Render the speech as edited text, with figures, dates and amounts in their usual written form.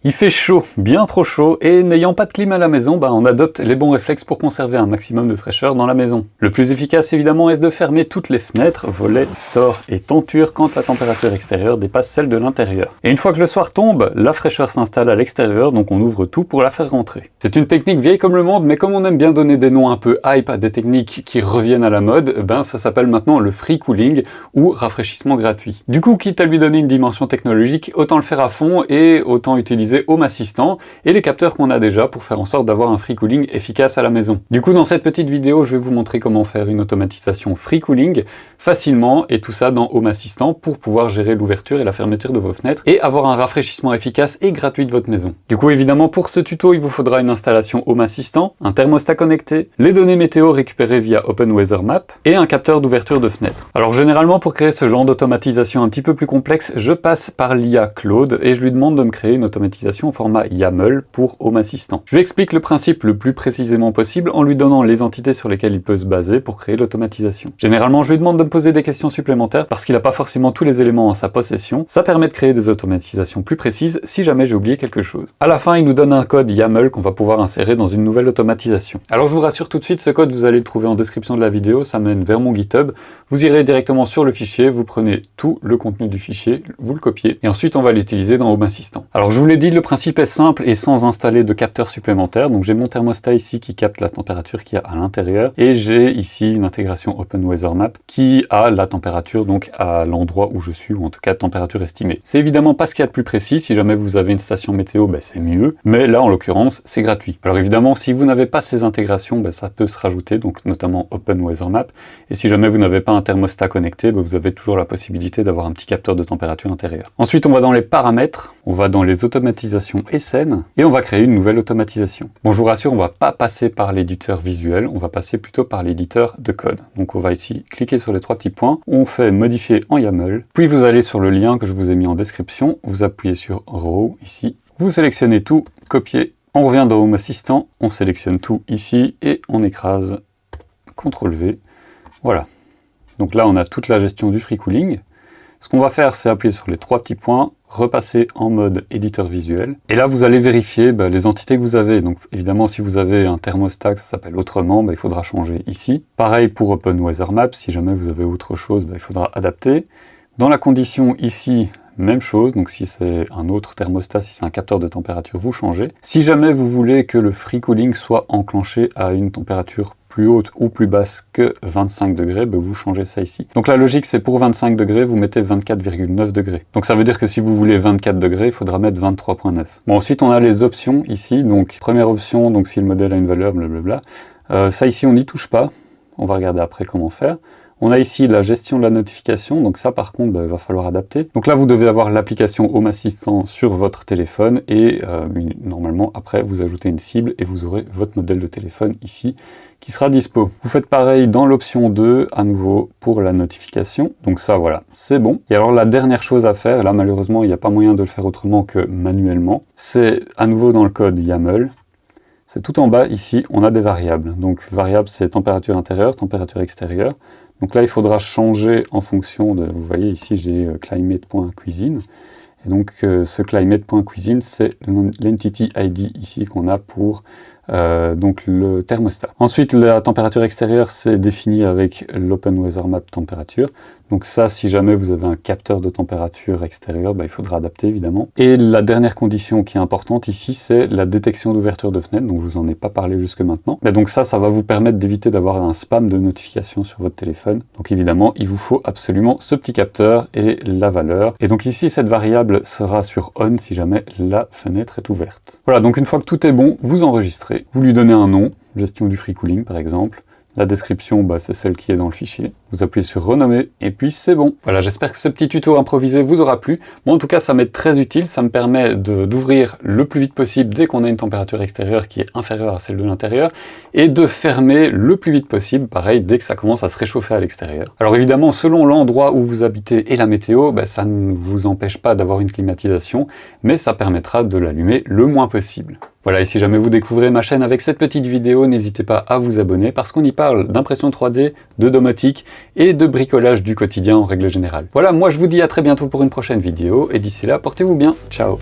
Il fait chaud, bien trop chaud, et n'ayant pas de clim à la maison, on adopte les bons réflexes pour conserver un maximum de fraîcheur dans la maison. Le plus efficace évidemment est de fermer toutes les fenêtres, volets, stores et tentures quand la température extérieure dépasse celle de l'intérieur. Et une fois que le soir tombe, la fraîcheur s'installe à l'extérieur, donc on ouvre tout pour la faire rentrer. C'est une technique vieille comme le monde, mais comme on aime bien donner des noms un peu hype à des techniques qui reviennent à la mode, ça s'appelle maintenant le free cooling ou rafraîchissement gratuit. Du coup, quitte à lui donner une dimension technologique, autant le faire à fond et autant utiliser Home Assistant et les capteurs qu'on a déjà pour faire en sorte d'avoir un free cooling efficace à la maison. Du coup, dans cette petite vidéo, je vais vous montrer comment faire une automatisation free cooling facilement et tout ça dans Home Assistant pour pouvoir gérer l'ouverture et la fermeture de vos fenêtres et avoir un rafraîchissement efficace et gratuit de votre maison. Du coup, évidemment, pour ce tuto, il vous faudra une installation Home Assistant, un thermostat connecté, les données météo récupérées via Open Weather Map et un capteur d'ouverture de fenêtre. Alors généralement, pour créer ce genre d'automatisation un petit peu plus complexe, je passe par l'IA Claude et je lui demande de me créer une automatisation au format YAML pour Home Assistant. Je lui explique le principe le plus précisément possible en lui donnant les entités sur lesquelles il peut se baser pour créer l'automatisation. Généralement, je lui demande de me poser des questions supplémentaires parce qu'il n'a pas forcément tous les éléments en sa possession. Ça permet de créer des automatisations plus précises si jamais j'ai oublié quelque chose. À la fin, il nous donne un code YAML qu'on va pouvoir insérer dans une nouvelle automatisation. Alors je vous rassure tout de suite, ce code vous allez le trouver en description de la vidéo, ça mène vers mon GitHub. Vous irez directement sur le fichier, vous prenez tout le contenu du fichier, vous le copiez et ensuite on va l'utiliser dans Home Assistant. Alors je vous l'ai dit, le principe est simple et sans installer de capteurs supplémentaires. Donc j'ai mon thermostat ici qui capte la température qu'il y a à l'intérieur et j'ai ici une intégration Open Weather Map qui a la température donc à l'endroit où je suis, ou en tout cas température estimée. C'est évidemment pas ce qu'il y a de plus précis. Si jamais vous avez une station météo, c'est mieux. Mais là en l'occurrence c'est gratuit. Alors évidemment si vous n'avez pas ces intégrations, ça peut se rajouter, donc notamment Open Weather Map. Et si jamais vous n'avez pas un thermostat connecté, vous avez toujours la possibilité d'avoir un petit capteur de température intérieure. Ensuite on va dans les paramètres, on va dans les automatisations et scènes, et on va créer une nouvelle automatisation. Bon, je vous rassure, on va pas passer par l'éditeur visuel, on va passer plutôt par l'éditeur de code. Donc on va ici cliquer sur les trois petits points, on fait modifier en YAML, puis vous allez sur le lien que je vous ai mis en description, vous appuyez sur Raw ici, vous sélectionnez tout, copier, on revient dans Home Assistant, on sélectionne tout ici et on écrase CTRL V. Voilà. Donc là on a toute la gestion du free cooling. Ce qu'on va faire, c'est appuyer sur les trois petits points, repasser en mode éditeur visuel. Et là, vous allez vérifier les entités que vous avez. Donc évidemment, si vous avez un thermostat, ça s'appelle autrement, il faudra changer ici. Pareil pour Open Weather Map, si jamais vous avez autre chose, il faudra adapter. Dans la condition ici, même chose, donc si c'est un autre thermostat, si c'est un capteur de température, vous changez. Si jamais vous voulez que le free cooling soit enclenché à une température plus haute ou plus basse que 25 degrés, vous changez ça ici. Donc la logique, c'est pour 25 degrés, vous mettez 24,9 degrés. Donc ça veut dire que si vous voulez 24 degrés, il faudra mettre 23,9. Bon, ensuite, on a les options ici. Donc première option, donc si le modèle a une valeur, blablabla. Ça ici, on n'y touche pas. On va regarder après comment faire. On a ici la gestion de la notification, donc ça par contre, il va falloir adapter. Donc là, vous devez avoir l'application Home Assistant sur votre téléphone et normalement, après, vous ajoutez une cible et vous aurez votre modèle de téléphone ici qui sera dispo. Vous faites pareil dans l'option 2, à nouveau pour la notification. Donc ça, voilà, c'est bon. Et alors la dernière chose à faire, là malheureusement, il n'y a pas moyen de le faire autrement que manuellement, c'est à nouveau dans le code YAML. C'est tout en bas, ici, on a des variables. Donc variable, c'est température intérieure, température extérieure. Donc là, il faudra changer en fonction de... Vous voyez, ici, j'ai climate.cuisine. Et donc, ce climate.cuisine, c'est l'entity ID ici qu'on a pour donc le thermostat. Ensuite, la température extérieure, c'est défini avec l'Open Weather Map température. Donc ça, si jamais vous avez un capteur de température extérieure, il faudra adapter évidemment. Et la dernière condition qui est importante ici, c'est la détection d'ouverture de fenêtre. Donc je vous en ai pas parlé jusque maintenant. Mais donc ça va vous permettre d'éviter d'avoir un spam de notifications sur votre téléphone. Donc évidemment, il vous faut absolument ce petit capteur et la valeur. Et donc ici, cette variable sera sur on si jamais la fenêtre est ouverte. Voilà, donc une fois que tout est bon, vous enregistrez. Vous lui donnez un nom, gestion du free cooling par exemple. La description, c'est celle qui est dans le fichier. Vous appuyez sur renommer et puis c'est bon. Voilà, j'espère que ce petit tuto improvisé vous aura plu. Moi en tout cas, ça m'est très utile. Ça me permet d'ouvrir le plus vite possible dès qu'on a une température extérieure qui est inférieure à celle de l'intérieur et de fermer le plus vite possible, pareil, dès que ça commence à se réchauffer à l'extérieur. Alors évidemment, selon l'endroit où vous habitez et la météo, ça ne vous empêche pas d'avoir une climatisation, mais ça permettra de l'allumer le moins possible. Voilà, et si jamais vous découvrez ma chaîne avec cette petite vidéo, n'hésitez pas à vous abonner parce qu'on y parle d'impression 3D, de domotique et de bricolage du quotidien en règle générale. Voilà, moi je vous dis à très bientôt pour une prochaine vidéo et d'ici là, portez-vous bien. Ciao!